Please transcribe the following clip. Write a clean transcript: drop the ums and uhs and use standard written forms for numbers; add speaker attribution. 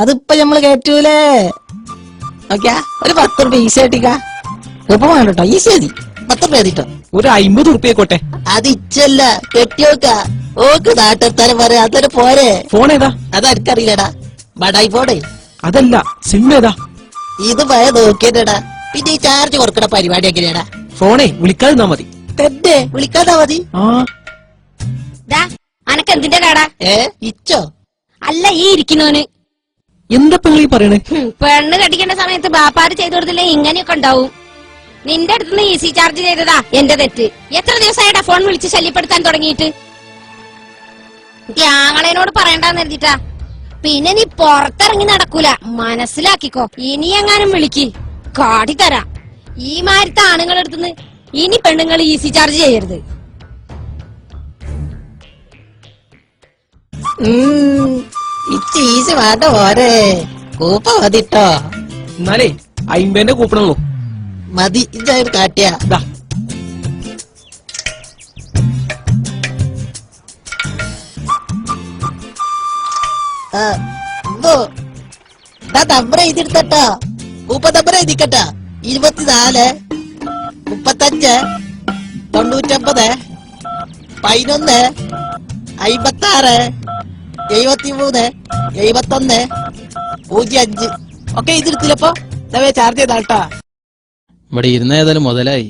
Speaker 1: അതിപ്പോ നമ്മള് കയറ്റൂലേ? നോക്കിയാ ഒരു 10 റുപ്യ ഈസി ആയിട്ടിക്കാ. എളുപ്പം വേണ്ട കേട്ടോ, ഈസി മതി. 10 റുപ്യ മതിട്ടോ.
Speaker 2: ഒരു 50 റുപ്യ ആയിക്കോട്ടെ.
Speaker 1: അത് ഇച്ചല്ല, കെട്ടിയോക്കാ. ഓക്ക് നാട്ടെത്താനും പറയാ, അതൊരു പോരെ.
Speaker 2: ഫോൺ ഏതാ?
Speaker 1: അതെനിക്കറിയില്ലടാ. ബടായി ഫോണേ.
Speaker 2: അതല്ല, സിം ഏതാ?
Speaker 1: ഇത് ഭയ നോക്കിയടാ. പിന്നെ ഈ ചാർജ് കൊടുക്കണ പരിപാടി എങ്ങനെയാടാ?
Speaker 2: ഫോണേ വിളിക്കാതിരുന്നാ മതി.
Speaker 1: തന്നെ വിളിക്കാതാ മതി.
Speaker 3: അനക്ക് എന്തിന്റെ കാടാ?
Speaker 1: ഇച്ചോ?
Speaker 3: അല്ല, ഈ ഇരിക്കുന്നവന്.
Speaker 2: എന്താ നിങ്ങൾ ഈ പറയണേ?
Speaker 3: പെണ്ണ് കെട്ടിക്കേണ്ട സമയത്ത് ബാപ്പാര് ചെയ്തു കൊടുത്തില്ലേ ഇങ്ങനെയൊക്കെ ഉണ്ടാവും. നിന്റെ അടുത്തുനിന്ന് ഈസി ചാർജ് ചെയ്തതാ എന്റെ തെറ്റ്. എത്ര ദിവസമായിട്ടാ ഫോൺ വിളിച്ച് ശല്യപ്പെടുത്താൻ തുടങ്ങിയിട്ട്? ആങ്ങളേനോട് പറയണ്ടെന്ന് എഴുതിട്ടാ. പിന്നെ നീ പുറത്തിറങ്ങി നടക്കൂല, മനസ്സിലാക്കിക്കോ. ഇനി എങ്ങാനും വിളിക്ക്, കാട്ടിത്തരാ. ഈ മാരത്തെ ആണുങ്ങളുടെ അടുത്തുനിന്ന് ഇനി പെണ്ണുങ്ങൾ ഈസി ചാർജ് ചെയ്യരുത്.
Speaker 1: ഈസി വേണ്ട പോരെ, കൂപ്പ മതിട്ടോ.
Speaker 2: എന്നാലേ 50 കൂപ്പണുള്ളൂ.
Speaker 1: മതി, ഇതായത് കാട്ടിയാ. നമ്പർ എഴുതിയെടുത്തട്ടോ. കൂപ്പ നമ്പർ എഴുതിക്കട്ടോ. 24 35 99 11 56 73 71 05 ഒക്കെ എഴുതിയെടുത്തില്ലപ്പോ. ചാർജ് ചെയ്താട്ടാ.
Speaker 4: ഇവിടെ ഇരുന്ന ഏതായാലും മുതലായി.